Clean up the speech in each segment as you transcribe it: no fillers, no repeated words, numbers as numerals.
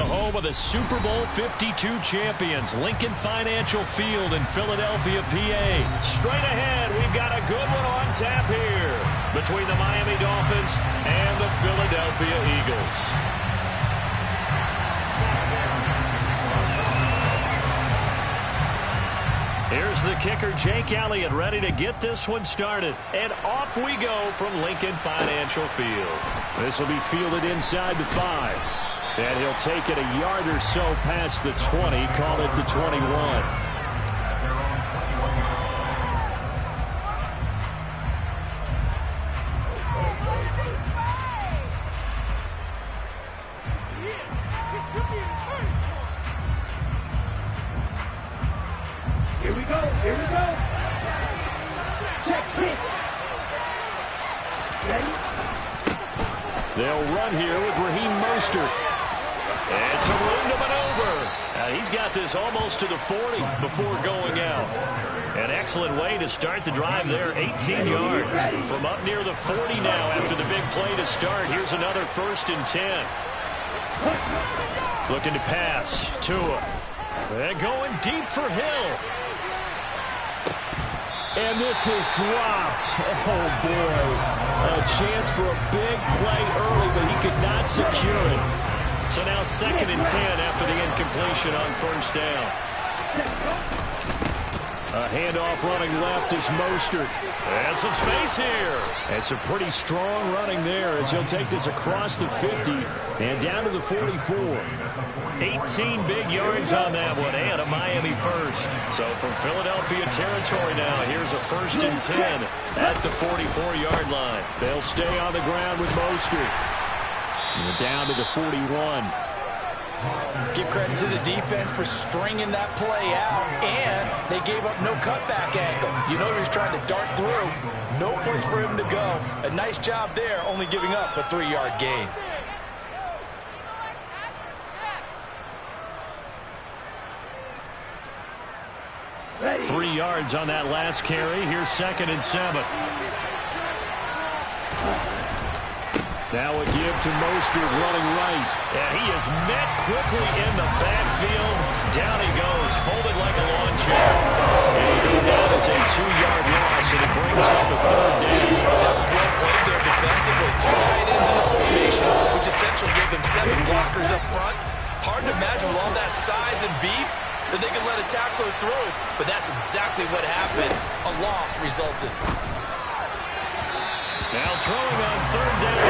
home of the Super Bowl 52 champions, Lincoln Financial Field in Philadelphia, PA. Straight ahead, we've got a good one on tap here between the Miami Dolphins and the Philadelphia Eagles. Here's the kicker, Jake Elliott, ready to get this one started. And off we go from Lincoln Financial Field. This will be fielded inside the 5. And he'll take it a yard or so past the 20, call it the 21. Here we go. Check pitch. Ready? They'll run here with Raheem Mostert. And some room to maneuver. He's got this almost to the 40 before going out. An excellent way to start the drive there, 18 yards. From up near the 40 now after the big play to start. Here's another 1st and 10. Looking to pass. Tua. And going deep for Hill. And this is dropped. Oh, boy. A chance for a big play early, but he could not secure it. So now 2nd and 10 after the incompletion on 1st down. A handoff running left is Mostert. And some space here. And some pretty strong running there as he'll take this across the 50 and down to the 44. 18 big yards on that one and a Miami first. So from Philadelphia territory now, here's a 1st and 10 at the 44-yard line. They'll stay on the ground with Mostert. And down to the 41. Give credit to the defense for stringing that play out, and they gave up no cutback angle. You know he was trying to dart through. No place for him to go. A nice job there, only giving up a 3-yard gain. Ready. 3 yards on that last carry. Here's 2nd and 7. Now a give to Mostert running right. And he is met quickly in the backfield. Down he goes, folded like a lawn chair. And that is a 2-yard loss, and it brings up a 3rd down. That was well played there defensively. 2 tight ends in the formation, which essentially gave them 7 blockers up front. Hard to imagine with all that size and beef that they could let a tackler through. But that's exactly what happened. A loss resulted. Now throwing on 3rd down.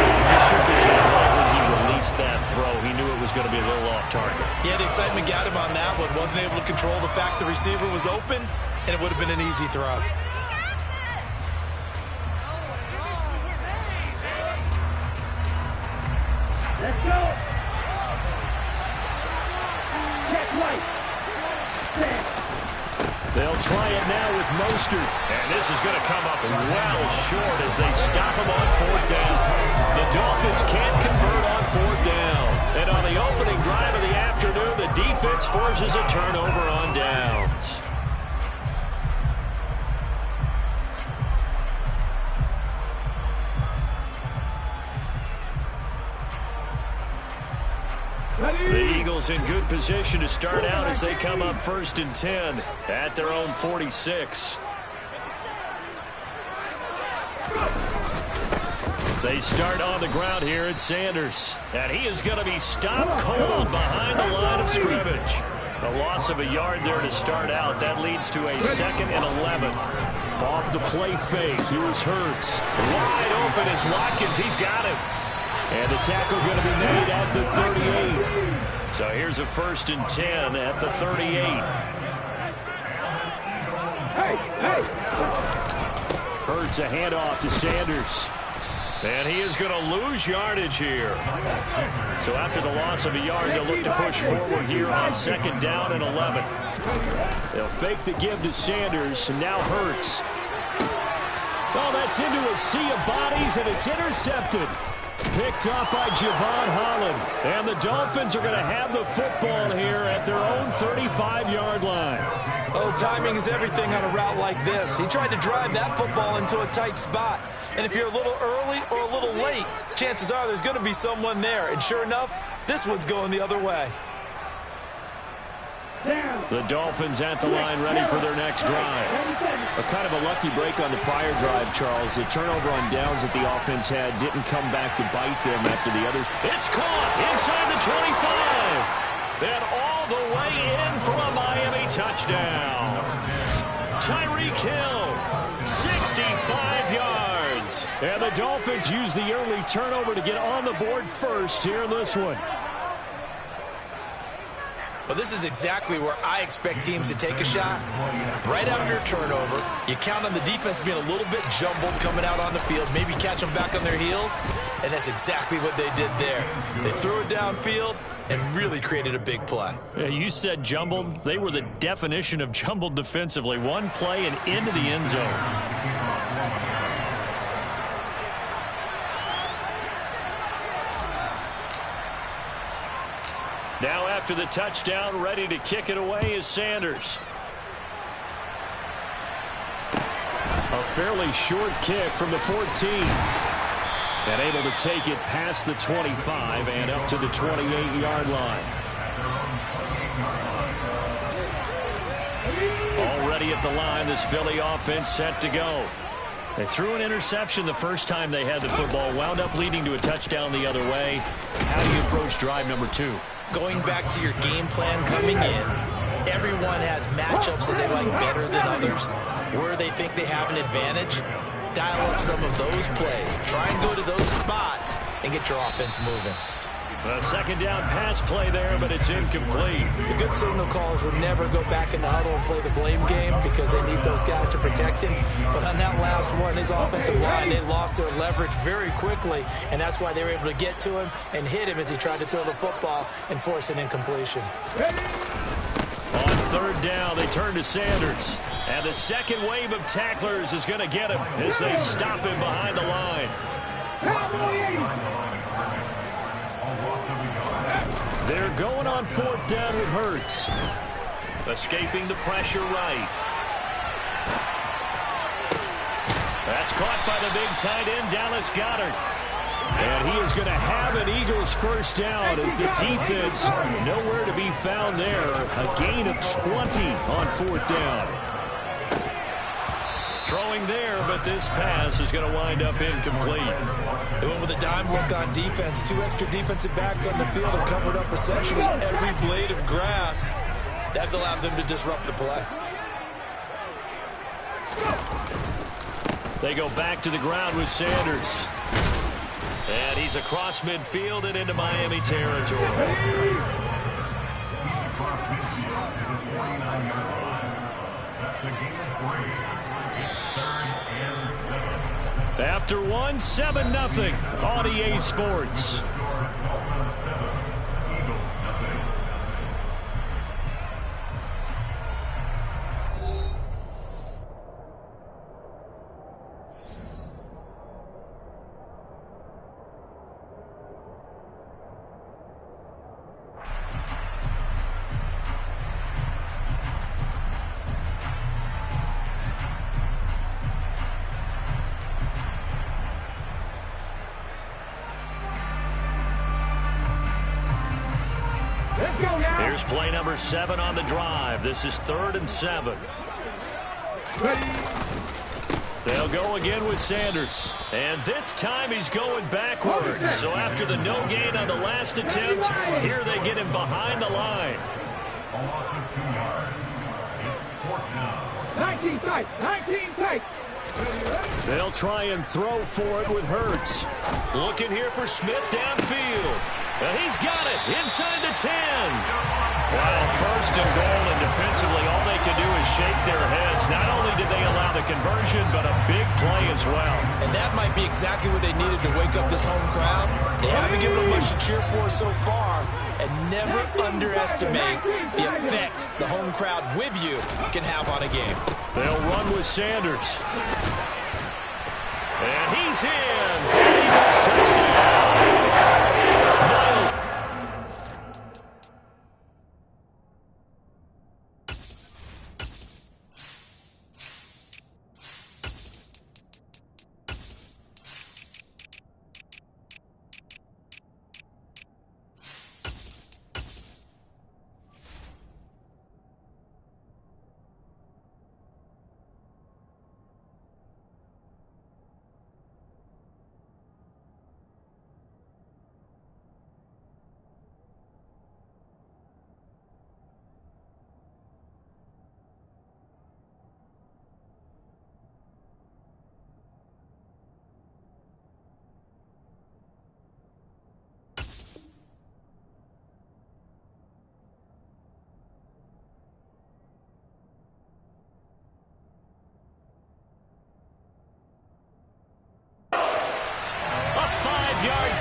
He shook his head right when he released that throw. He knew it was going to be a little off target. Yeah, the excitement got him on that one. Wasn't able to control the fact the receiver was open, and it would have been an easy throw. Let's go. Check right. Set. They'll try it now with Mostert. And this is going to come up well short as they stop him on 4th down. The Dolphins can't convert on 4th down. And on the opening drive of the afternoon, the defense forces a turnover on downs. The Eagles in good position to start out as they come up 1st and 10 at their own 46. They start on the ground here at Sanders. And he is going to be stopped cold behind the line of scrimmage. A loss of a yard there to start out. That leads to a 2nd and 11. Off the play fake. Here's Hurts. Wide open is Watkins. He's got him. And the tackle going to be made at the 38. So here's a 1st and 10 at the 38. Hey. Hurts a handoff to Sanders. And he is going to lose yardage here. So after the loss of a yard, they'll look to push forward here on 2nd down and 11. They'll fake the give to Sanders, and now Hurts. Oh, that's into a sea of bodies, and it's intercepted. Picked up by Javon Holland. And the Dolphins are going to have the football here at their own 35-yard line. Oh, timing is everything on a route like this. He tried to drive that football into a tight spot. And if you're a little early or a little late, chances are there's going to be someone there. And sure enough, this one's going the other way. The Dolphins at the line ready for their next drive. A kind of a lucky break on the prior drive, Charles. The turnover on downs that the offense had didn't come back to bite them after the others. It's caught inside the 25. And all the way in for a Miami touchdown. Tyreek Hill, 65 yards. And the Dolphins use the early turnover to get on the board first here in this one. Well, this is exactly where I expect teams to take a shot. Right after a turnover, you count on the defense being a little bit jumbled coming out on the field, maybe catch them back on their heels, and that's exactly what they did there. They threw it downfield and really created a big play. Yeah, you said jumbled. They were the definition of jumbled defensively. One play and into the end zone. Now after the touchdown, ready to kick it away is Sanders. A fairly short kick from the 14. And able to take it past the 25 and up to the 28-yard line. Already at the line, this Philly offense set to go. They threw an interception the first time they had the football, wound up leading to a touchdown the other way. How do you approach drive number 2? Going back to your game plan coming in, everyone has matchups that they like better than others. Where they think they have an advantage, dial up some of those plays. Try and go to those spots and get your offense moving. A second down pass play there, but it's incomplete. The good signal callers will never go back in the huddle and play the blame game because they need those guys to protect him. But on that last one, his offensive line, they lost their leverage very quickly, and that's why they were able to get to him and hit him as he tried to throw the football and force an incompletion. On third down, they turn to Sanders. And the second wave of tacklers is going to get him as they stop him behind the line. They're going on fourth down with Hurts. Escaping the pressure right. That's caught by the big tight end, Dallas Goedert. And he is going to have an Eagles first down as the defense nowhere to be found there. A gain of 20 on fourth down. Throwing there, but this pass is going to wind up incomplete. They went with a dime look on defense. 2 extra defensive backs on the field and covered up essentially every blade of grass. That allowed them to disrupt the play. They go back to the ground with Sanders. And he's across midfield and into Miami territory. After 1, 7-0 on EA Sports. Here's play number 7 on the drive. This is 3rd and 7. They'll go again with Sanders. And this time he's going backwards. So after the no gain on the last attempt, here they get him behind the line. 19 tight, 19 tight. They'll try and throw for it with Hurts. Looking here for Smith downfield. And he's got it inside the 10. Well, first and goal, and defensively, all they can do is shake their heads. Not only did they allow the conversion, but a big play as well. And that might be exactly what they needed to wake up this home crowd. They haven't given them much to cheer for so far, and never underestimate the effect the home crowd with you can have on a game. They'll run with Sanders. And he's in for the Eagles touchdown.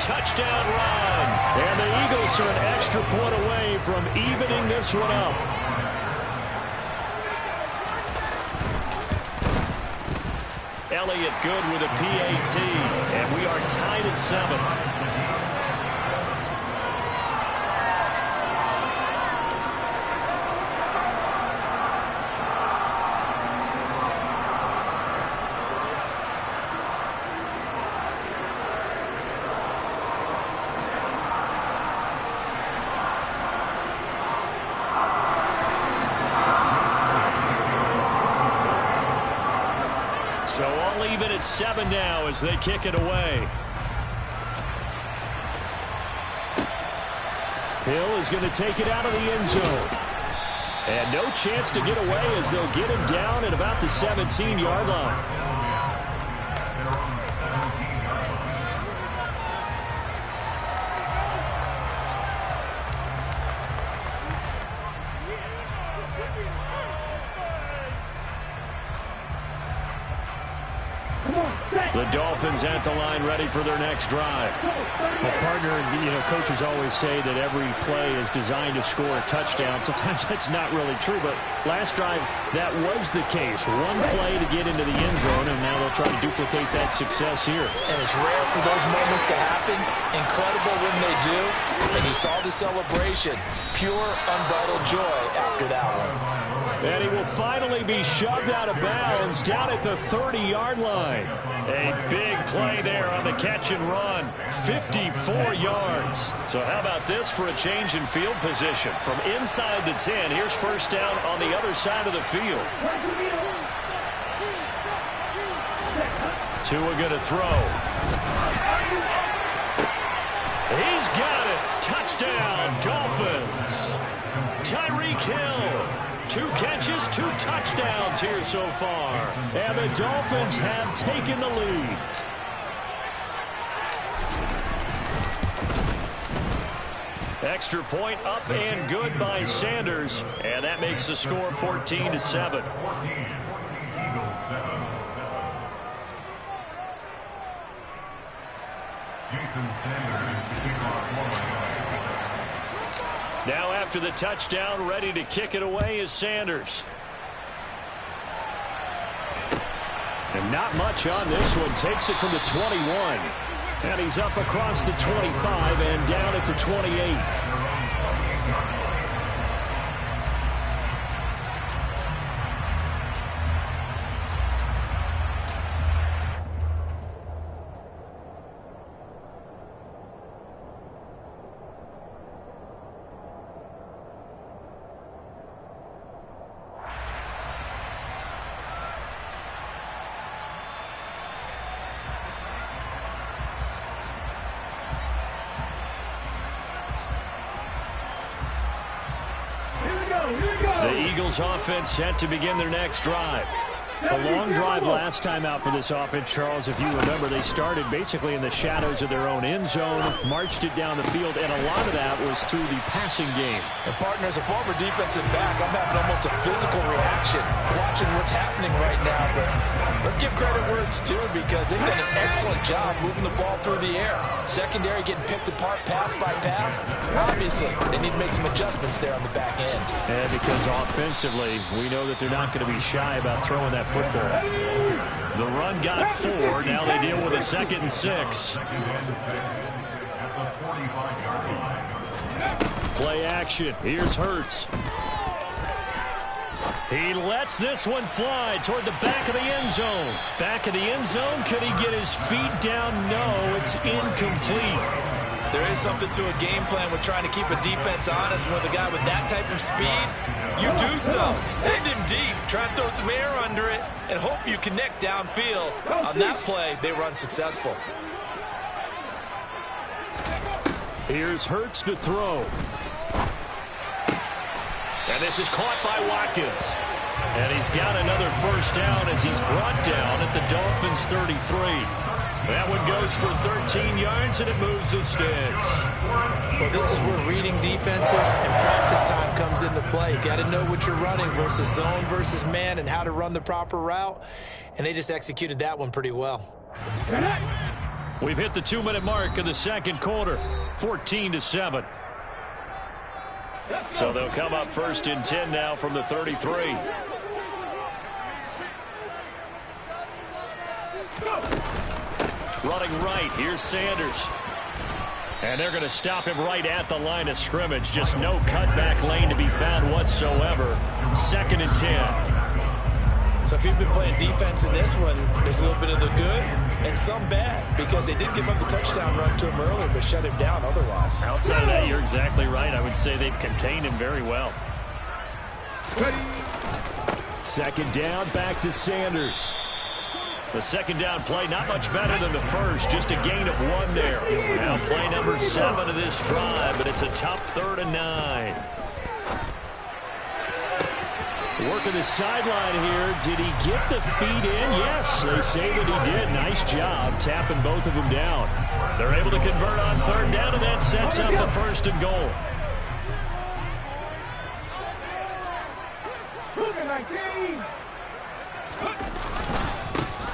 touchdown run. And the Eagles are an extra point away from evening this one up. Elliott good with a PAT, and we are tied at 7. So all even at 7 now as they kick it away. Hill is going to take it out of the end zone. And no chance to get away as they'll get him down at about the 17-yard line. The Dolphins at the line ready for their next drive. Well, partner, coaches always say that every play is designed to score a touchdown. Sometimes that's not really true, but last drive, that was the case. One play to get into the end zone, and now they'll try to duplicate that success here. And it's rare for those moments to happen. Incredible when they do. And you saw the celebration. Pure, unbridled joy after that one. And he will finally be shoved out of bounds down at the 30-yard line. A big play there on the catch and run. 54 yards. So how about this for a change in field position? From inside the 10, here's first down on the other side of the field. Tua going to throw. He's got it. Touchdown, Dolphins. Tyreek Hill. 2 catches, 2 touchdowns here so far. And the Dolphins have taken the lead. Extra point up and good by Sanders. And that makes the score 14-7. Now after the touchdown, ready to kick it away is Sanders. And not much on this one. Takes it from the 21. And he's up across the 25 and down at the 28. The Eagles offense set to begin their next drive. A long drive last time out for this offense, Charles. If you remember, they started basically in the shadows of their own end zone, marched it down the field, and a lot of that was through the passing game. And partner, as a former defensive back, I'm having almost a physical reaction watching what's happening right now. But let's give credit where it's due, because they've done an excellent job moving the ball through the air. Secondary getting picked apart pass by pass. Obviously, they need to make some adjustments there on the back end. And because offensively, we know that they're not going to be shy about throwing that football. The run got 4. Now they deal with a 2nd and 6. Play action. Here's Hurts. He lets this one fly toward the back of the end zone. Back of the end zone. Could he get his feet down? No, it's incomplete. There is something to a game plan with trying to keep a defense honest. With a guy with that type of speed, you do so. Send him deep. Try and throw some air under it and hope you connect downfield. On that play, they were unsuccessful. Here's Hurts to throw. And this is caught by Watkins. And he's got another first down as he's brought down at the Dolphins' 33. That one goes for 13 yards, and it moves the sticks. Well, this is where reading defenses and practice time comes into play. You got to know what you're running versus zone versus man and how to run the proper route. And they just executed that one pretty well. We've hit the 2-minute mark of the second quarter, 14-7. So they'll come up first and 10 now from the 33. Running right, here's Sanders. And they're going to stop him right at the line of scrimmage. Just no cutback lane to be found whatsoever. 2nd and 10. So if you've been playing defense in this one, there's a little bit of the good and some bad, because they did give up the touchdown run to him earlier, but shut him down otherwise. Outside of that, you're exactly right. I would say they've contained him very well. 2nd down, back to Sanders. The 2nd down play, not much better than the first, just a gain of 1 there. Now play number 7 of this drive, but it's a tough 3rd and 9. Working the sideline here. Did he get the feet in? Yes, they say that he did. Nice job tapping both of them down. They're able to convert on 3rd down, and that sets up the 1st and goal.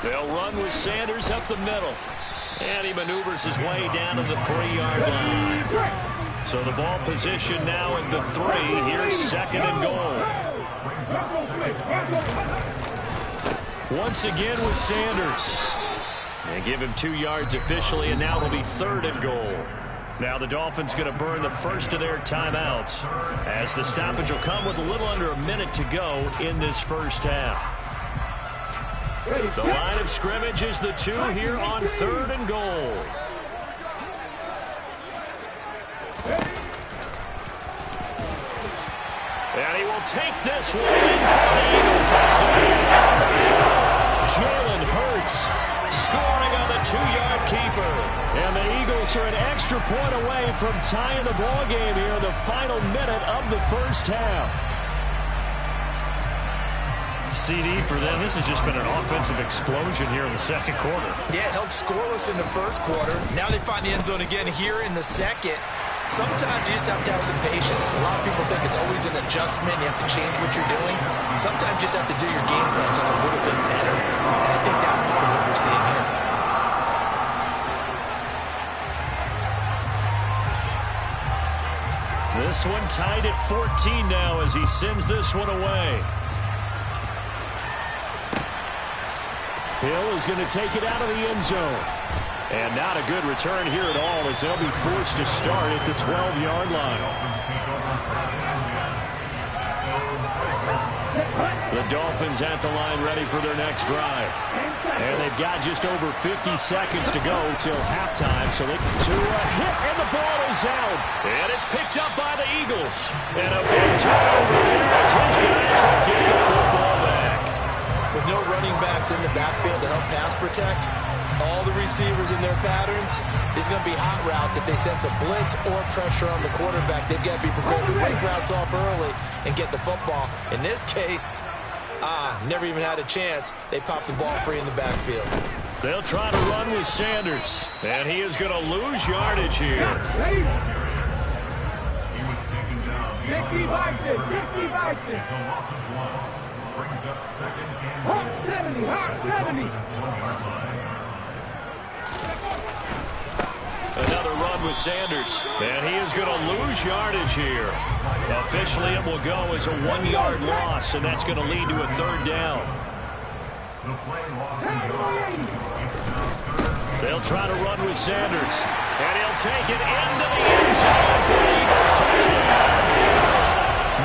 They'll run with Sanders up the middle. And he maneuvers his way down to the 3-yard line. So the ball position now at the 3. Here's 2nd and goal. Once again with Sanders. And give him 2 yards officially, and now it'll be 3rd and goal. Now the Dolphins going to burn the first of their timeouts, as the stoppage will come with a little under a minute to go in this first half. The line of scrimmage is the 2 here on 3rd and goal. And he will take this one in for an Eagle touchdown. Jalen Hurts scoring on the 2-yard keeper. And the Eagles are an extra point away from tying the ball game here in the final minute of the first half. CD for them. This has just been an offensive explosion here in the second quarter. Yeah, held scoreless in the first quarter. Now they find the end zone again here in the second. Sometimes you just have to have some patience. A lot of people think it's always an adjustment. You have to change what you're doing. Sometimes you just have to do your game plan just a little bit better. And I think that's part of what we're seeing here. This one tied at 14 now as he sends this one away. Hill is going to take it out of the end zone. And not a good return here at all, as they'll be forced to start at the 12-yard line. The Dolphins at the line ready for their next drive. And they've got just over 50 seconds to go till halftime, so they can hit, and the ball is out. And it's picked up by the Eagles. And a big turnover there as his guys will get the football back. With no running backs in the backfield to help pass protect, all the receivers in their patterns, these are going to be hot routes. If they sense a blitz or pressure on the quarterback, they've got to be prepared to break routes off early and get the football. In this case, never even had a chance. They popped the ball free in the backfield. They'll try to run with Sanders, and he is going to lose yardage here. 50 boxes, 50 boxes. Hot 70, hot 70. Another run with Sanders, and he is going to lose yardage here. Officially, it will go as a 1-yard loss, and that's going to lead to a 3rd down. They'll try to run with Sanders, and he'll take it into the end zone for the Eagles touchdown.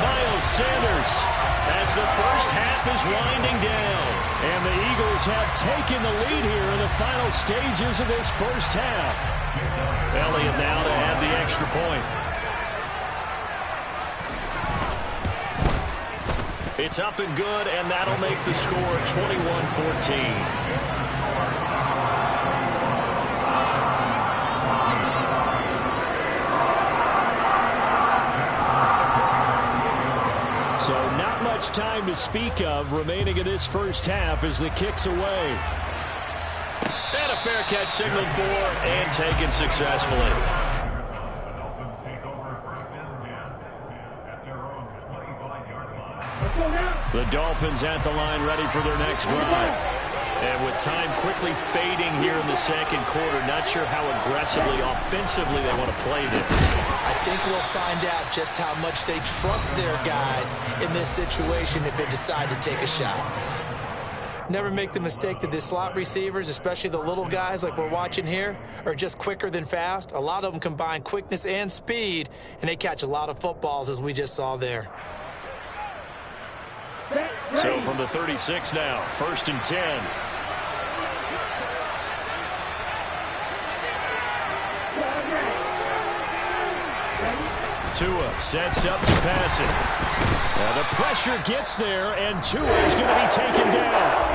Miles Sanders, as the first half is winding down, and the Eagles have taken the lead here in the final stages of this first half. Elliott now to add the extra point. It's up and good, and that'll make the score 21-14. So not much time to speak of remaining in this first half as the kick's away. And a fair catch signaled for and taken successfully. The Dolphins at the line ready for their next drive. And with time quickly fading here in the second quarter, not sure how aggressively, offensively they want to play this. I think we'll find out just how much they trust their guys in this situation if they decide to take a shot. Never make the mistake that the slot receivers, especially the little guys like we're watching here, are just quicker than fast. A lot of them combine quickness and speed, and they catch a lot of footballs, as we just saw there. So from the 36 now, 1st and 10. Tua sets up to pass it. Now the pressure gets there, and Tua is going to be taken down.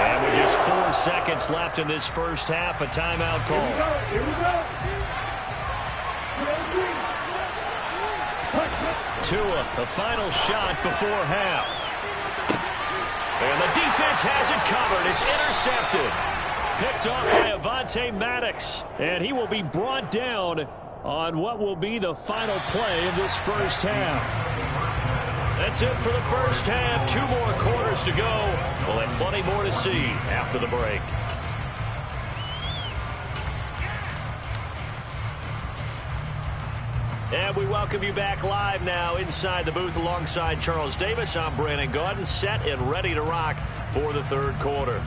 And with just 4 seconds left in this first half, a timeout call. Here we go. Tua, the final shot before half. And the defense has it covered. It's intercepted. Picked off by Avonte Maddox. And he will be brought down on what will be the final play of this first half. That's it for the first half. 2 more quarters to go. We'll have plenty more to see after the break. And we welcome you back live now inside the booth alongside Charles Davis. I'm Brandon Gaudin, set and ready to rock for the third quarter.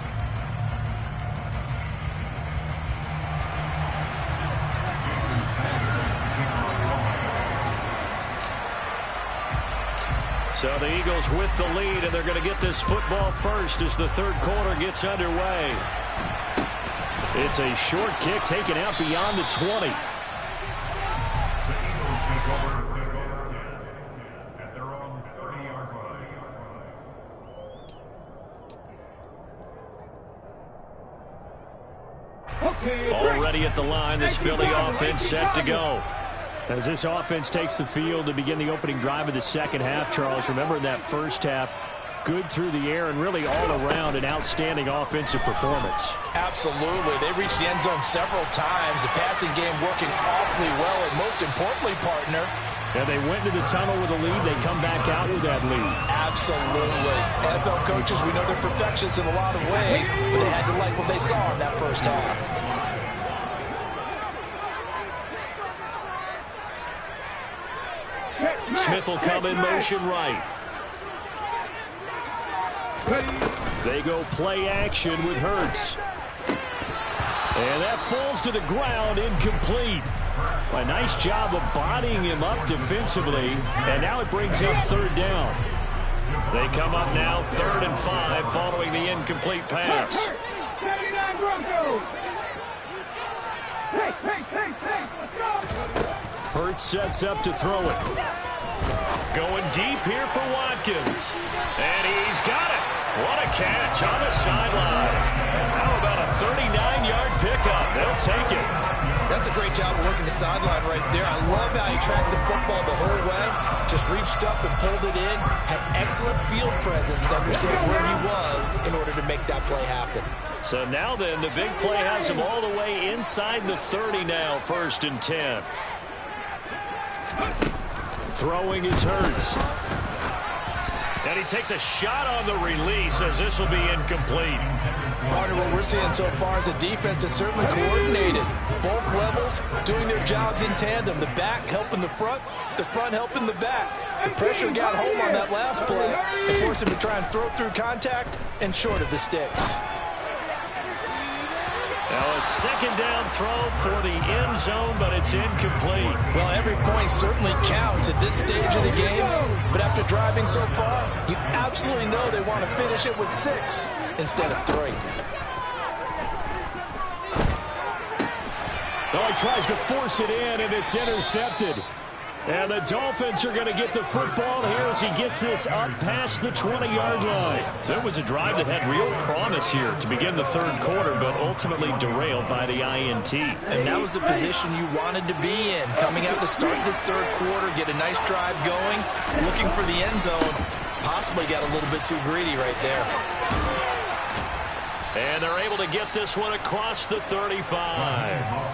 So the Eagles with the lead, and they're going to get this football first as the third quarter gets underway. It's a short kick taken out beyond the 20. Already at the line, this Philly offense set to go. As this offense takes the field to begin the opening drive of the second half, Charles, remember in that first half, good through the air and really all around an outstanding offensive performance. Absolutely. They reached the end zone several times. The passing game working awfully well, and most importantly, partner, and they went into the tunnel with a lead. They come back out with that lead. Absolutely. NFL coaches, we know they're perfectionists in a lot of ways, but they had to like what they saw in that first half. Smith will come in motion right. They go play action with Hurts. And that falls to the ground, incomplete. A nice job of bodying him up defensively. And now it brings up third down. They come up now 3rd and 5 following the incomplete pass. Hurts sets up to throw it. Going deep here for Watkins. And he's got it. What a catch on the sideline. How about a 39-yard pickup? They'll take it. That's a great job of working the sideline right there. I love how he tracked the football the whole way. Just reached up and pulled it in. Had excellent field presence to understand where he was in order to make that play happen. So now then, the big play has him all the way inside the 30 now, 1st and 10. Throwing his Hurts. And he takes a shot on the release as this will be incomplete. Partner, what we're seeing so far is a defense that's certainly coordinated. Both levels doing their jobs in tandem. The back helping the front helping the back. The pressure got home on that last play and forced him to try and throw through contact and short of the sticks. Now a second down throw for the end zone, but it's incomplete. Well, every point certainly counts at this stage of the game, but after driving so far, you absolutely know they want to finish it with 6 instead of 3. Oh, he tries to force it in, and it's intercepted. And the Dolphins are going to get the football here as he gets this up past the 20-yard line. So it was a drive that had real promise here to begin the third quarter, but ultimately derailed by the INT. And that was the position you wanted to be in. Coming out to start this third quarter, get a nice drive going, looking for the end zone. Possibly got a little bit too greedy right there. And they're able to get this one across the 35.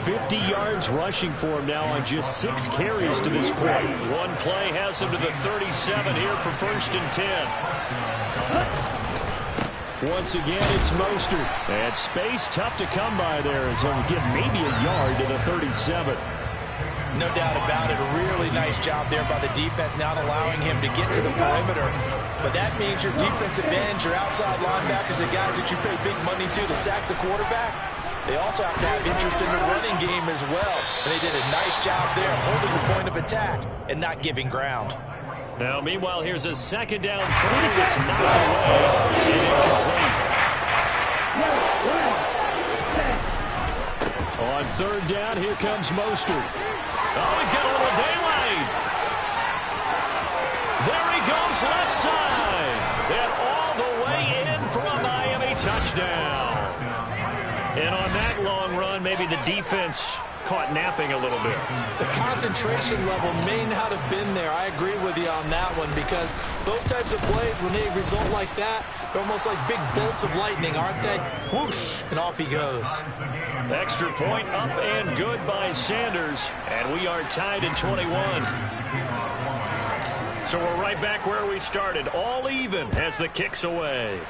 50 yards rushing for him now on just 6 carries to this point. One play has him to the 37 here for 1st and 10. Once again, it's Mostert. And space tough to come by there as he'll get maybe a yard to the 37. No doubt about it. A really nice job there by the defense, not allowing him to get to the perimeter. But that means your defensive ends, your outside linebackers, the guys that you pay big money to sack the quarterback, they also have to have interest in the running game as well. And they did a nice job there holding the point of attack and not giving ground. Now, meanwhile, here's a second down throw that's knocked away and incomplete. On third down, here comes Mostert. Oh, he's got a little daylight. There he goes, left side. And all the way in for a Miami touchdown. And on that long run, maybe the defense caught napping a little bit. The concentration level may not have been there. I agree with you on that one, because those types of plays, when they result like that, they're almost like big bolts of lightning, aren't they? Whoosh, and off he goes. Extra point up and good by Sanders, and we are tied at 21. So we're right back where we started, all even as the kick's away.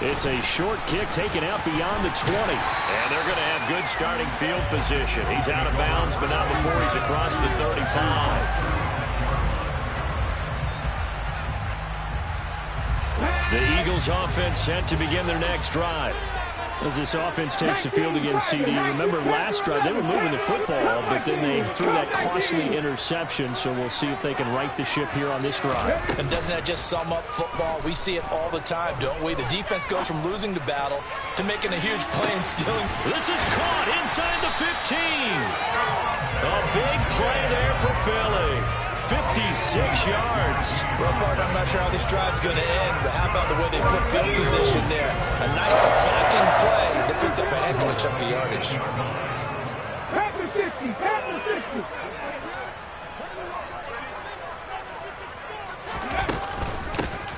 It's a short kick taken out beyond the 20. And they're going to have good starting field position. He's out of bounds, but not before he's across the 35. The Eagles offense set to begin their next drive. As this offense takes the field against CD, remember last drive they were moving the football, but then they threw that costly interception, so we'll see if they can right the ship here on this drive. And doesn't that just sum up football? We see it all the time, don't we? The defense goes from losing the battle to making a huge play and stealing. This is caught inside the 15. A big play there for Philly. 56 yards. Well, partner, I'm not sure how this drive's going to end, but how about the way they flip field position there? A nice attacking play that picked up a heck of a chunk of yardage. Half the 50, half the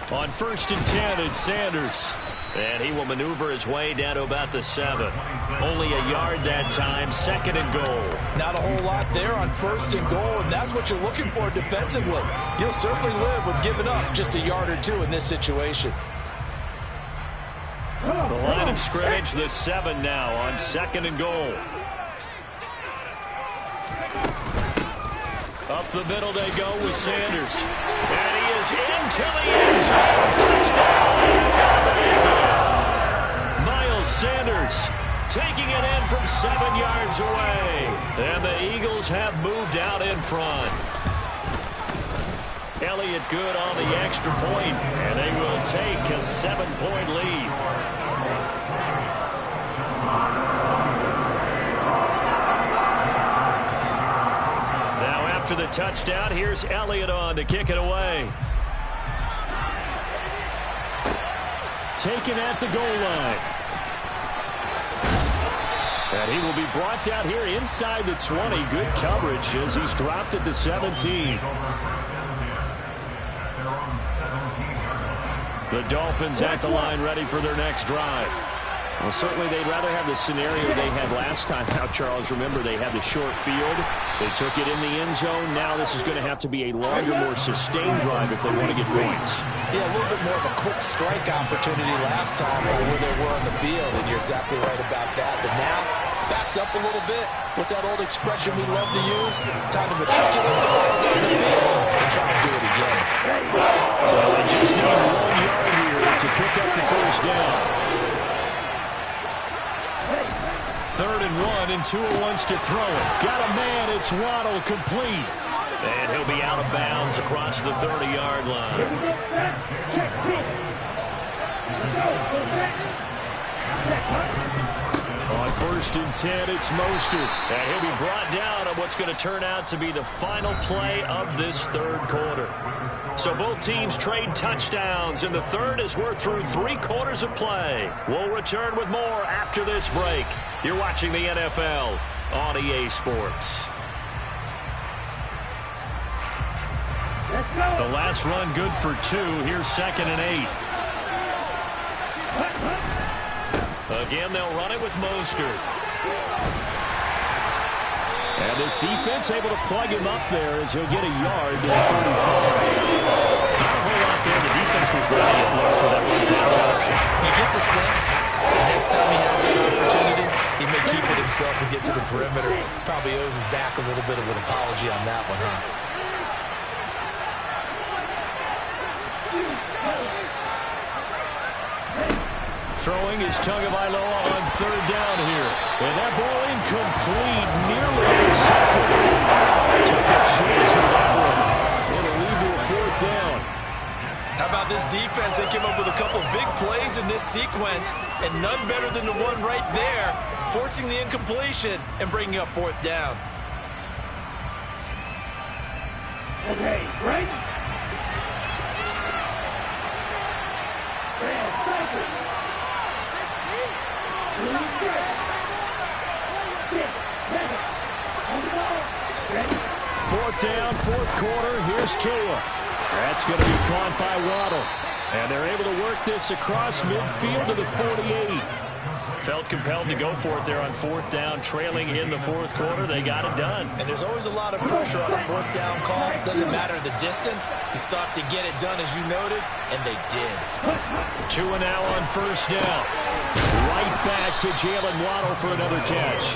50. On 1st and 10, it's Sanders. And he will maneuver his way down to about the 7. Only a yard that time, 2nd and goal. Not a whole lot there on 1st and goal, and that's what you're looking for defensively. You'll certainly live with giving up just a yard or two in this situation. The line of scrimmage, the 7 now on 2nd and goal. Up the middle they go with Sanders. And he is into the end zone. Touchdown. Miles Sanders taking it in from 7 yards away. And the Eagles have moved out in front. Elliott good on the extra point, and they will take a 7-point lead. Now after the touchdown, here's Elliott on to kick it away. Taken at the goal line. And he will be brought down here inside the 20. Good coverage as he's dropped at the 17. The Dolphins at the line ready for their next drive. Well, certainly they'd rather have the scenario they had last time out, Charles. Remember, they had the short field. They took it in the end zone. Now this is going to have to be a longer, more sustained drive if they want to get points. Yeah, a little bit more of a quick strike opportunity last time where they were on the field, and you're exactly right about that. But now, backed up a little bit. What's that old expression we love to use? Time to matriculate the ball down the field and try to do it again. So they just need 1 yard here to pick up the first down. 3rd and 1, and Tua wants to throw it. Got a man, it's Waddle, complete. And he'll be out of bounds across the 30-yard line. On 1st and 10, it's Mostert. And he'll be brought down on what's going to turn out to be the final play of this 3rd quarter. So both teams trade touchdowns in the 3rd as we're through 3 quarters of play. We'll return with more after this break. You're watching the NFL on EA Sports. The last run good for 2. Here's 2nd and 8. Again, they'll run it with Mostert. And this defense able to plug him up there as he'll get a yard to the 35. Not a whole lot there. The defense defense was ready, it looks, for that run pass option. You get the sense the next time he has that opportunity, he may keep it himself and get to the perimeter. Probably owes his back a little bit of an apology on that one, huh? Throwing is Tagovailoa on third down here. And that ball incomplete, nearly intercepted. Took a chance with that one. It'll lead to a fourth down. How about this defense? They came up with a couple big plays in this sequence, and none better than the one right there, forcing the incompletion and bringing up fourth down. Okay, right? Fourth down, fourth quarter. Here's Tua. That's going to be caught by Waddle. And they're able to work this across midfield to the 48. Felt compelled to go for it there on fourth down, trailing in the fourth quarter. They got it done. And there's always a lot of pressure on a fourth down call. Doesn't matter the distance. You stop to get it done, as you noted, and they did. Tua now on first down. Right back to Jalen Waddle for another catch.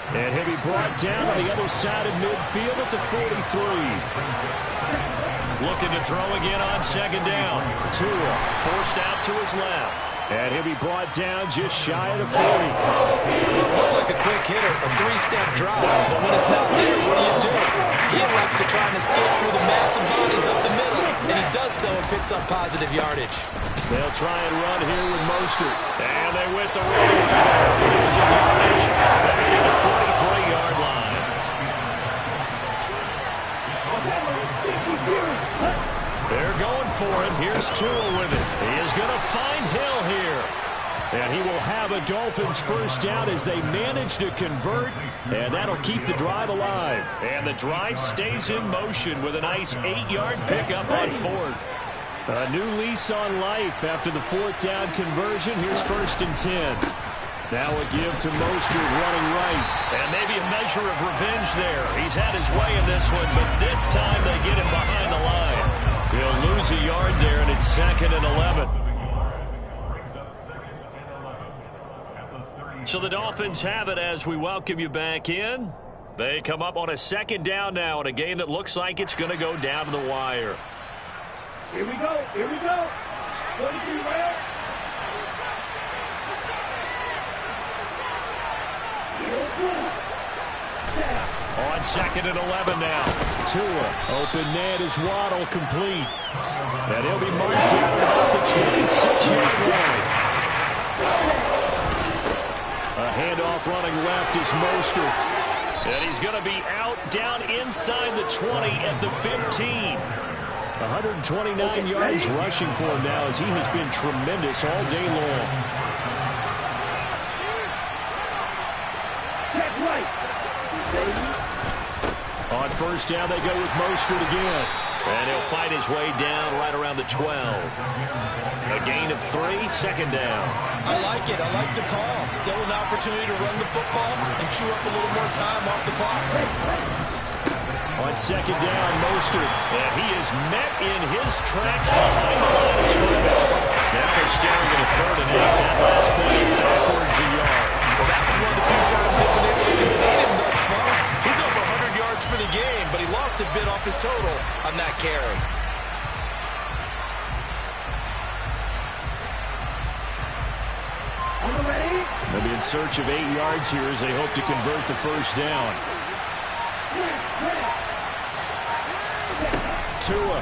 And he'll be brought down on the other side of midfield at the 43. Looking to throw again on second down. Tua forced out to his left. And he'll be brought down just shy of the 40. Looked like a quick hitter, a three-step drop. But when it's not there, what do? He elects to try and escape through the massive bodies up the middle. And he does so and picks up positive yardage. They'll try and run here with Mostert. And they went the wrong way. Losing yardage back at the 43-yard line. They're going for it. Here's Tua with it. He is going to find Hill here. And he will have a Dolphins first down as they manage to convert. And that'll keep the drive alive. And the drive stays in motion with a nice 8-yard pickup on fourth. A new lease on life after the fourth down conversion. Here's first and 10. Now a give to Mostert running right. And maybe a measure of revenge there. He's had his way in this one, but this time they get him behind the line. He'll lose a yard there, and it's second and 11. So the Dolphins have it as we welcome you back in. They come up on a second down now in a game that looks like it's going to go down to the wire. Here we go. Here we go. 22, right? On second and 11 now. Tua, open man is Waddle, complete. And he'll be marked down at about the 26-yard line. A handoff running left is Mostert. And he's going to be out down inside the 20 at the 15. 129 yards rushing for him now as he has been tremendous all day long. That's right. On first down, they go with Mostert again. And he'll fight his way down right around the 12. A gain of 3, second down. I like it. I like the call. Still an opportunity to run the football and chew up a little more time off the clock. On second down, Mostert. And he is met in his tracks behind the line of scrimmage. Now they're staring at a third and 8. That last play backwards a yard. Well, that was one of the few times they've been able to contain him thus far. He's over 100 yards for the game, but he lost a bit off his total on that carry. They'll be in search of 8 yards here as they hope to convert the first down. Tua.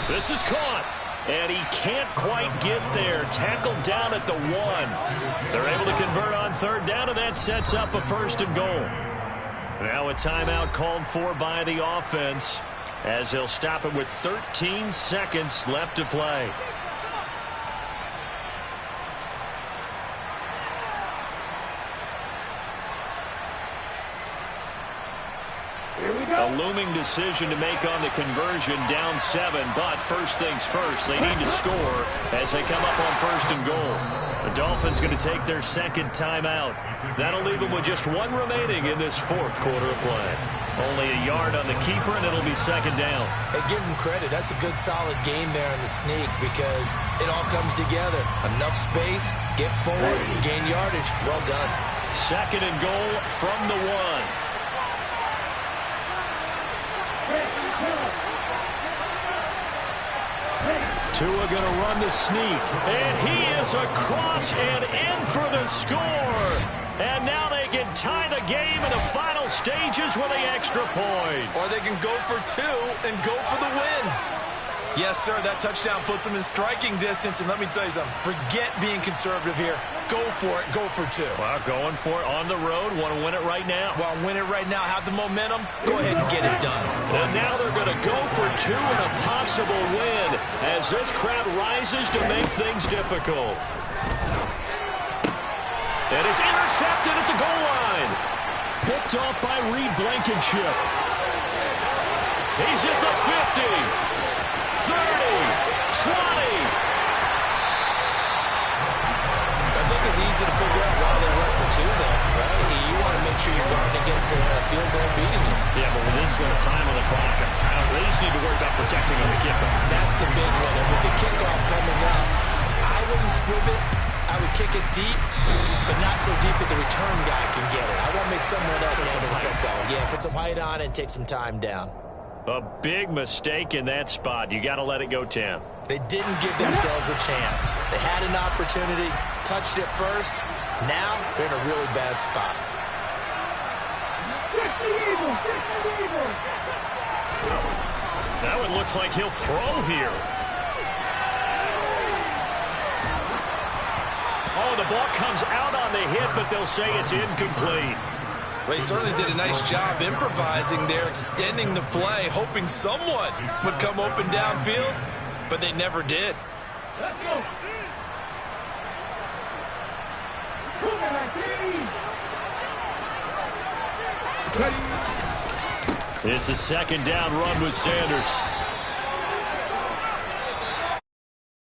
This is caught. And he can't quite get there. Tackled down at the 1. They're able to convert on third down, and that sets up a first and goal. Now a timeout called for by the offense as they'll stop it with 13 seconds left to play. Here we go. A A looming decision to make on the conversion, down 7. But first things first, they need to score as they come up on 1st and goal. The Dolphins going to take their second timeout. That'll leave them with just 1 remaining in this 4th quarter of play. Only a yard on the keeper, and it'll be 2nd down. Hey, give him credit. That's a good, solid game there in the sneak because it all comes together. Enough space, get forward, gain yardage. Well done. 2nd and goal from the 1. Tua going to run the sneak, and he is across and in for the score. And now they can tie the game in the final stages with the extra point. Or they can go for 2 and go for the win. Yes, sir, that touchdown puts them in striking distance. And let me tell you something, forget being conservative here. Go for it, go for 2. Well, going for it on the road. Want to win it right now? Well, win it right now, have the momentum. Go ahead and get it done. And now they're going to go for 2 and a possible win as this crowd rises to make things difficult. And it's intercepted at the goal line. Picked off by Reed Blankenship. He's at the 50, 30, 20. I think it's easy to figure out why they went for 2 there, right? You want to make sure you're guarding against a field goal beating you. Yeah, but with this little time on the clock, they just need to worry about protecting on the kickoff. That's the big one. And with the kickoff coming up, I wouldn't scrib it. I would kick it deep, but not so deep that the return guy can get it. I want to make someone else handle the football. Yeah, put some height on and take some time down. A big mistake in that spot. You got to let it go, Tim. They didn't give themselves a chance. They had an opportunity, touched it first. Now they're in a really bad spot. That one looks like he'll throw here. Oh, the ball comes out on the hit, but they'll say it's incomplete. Well, he certainly did a nice job improvising there, extending the play, hoping someone would come open downfield, but they never did. Let's go. It's a 2nd down run with Sanders.